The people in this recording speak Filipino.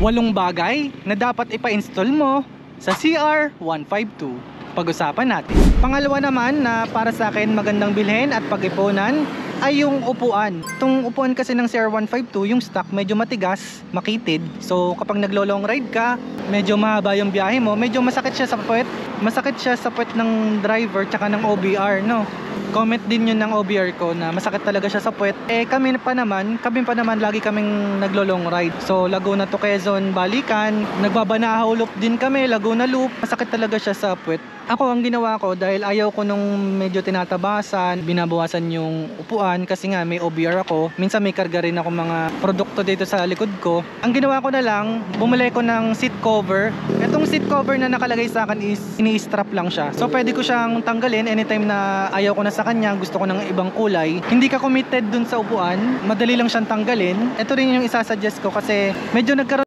8 bagay na dapat ipa-install mo sa CR152. Pag-usapan natin. Pangalawa naman na para sa akin magandang bilhin at pag-ipunan ay yung upuan. Itong upuan kasi ng CR152, yung stock medyo matigas, makitid. So kapag naglo-long ride ka, medyo mahaba yung biyahe mo, medyo masakit siya sa puwet. Masakit siya sa puwet ng driver tsaka ng OBR, no? Comment din yun ng OBR ko na masakit talaga siya sa puwet. Kami pa naman lagi kaming naglo-long ride. So Laguna to Quezon balikan, nagbabanahaw loop din kami, Laguna loop. Masakit talaga siya sa puwet. Ako ang ginawa ko dahil ayaw ko nung medyo tinatabasan, binabawasan yung upuan kasi nga may OBR ako. Minsan may karga rin ako mga produkto dito sa likod ko. Ang ginawa ko na lang, bumili ko ng seat cover. Itong seat cover na nakalagay sa akin is ini-strap lang siya. So pwede ko siyang tanggalin anytime na ayaw ko na sa kanya, gusto ko ng ibang kulay. Hindi ka committed dun sa upuan, madali lang siyang tanggalin. Ito rin yung isasuggest ko kasi medyo nagkaroon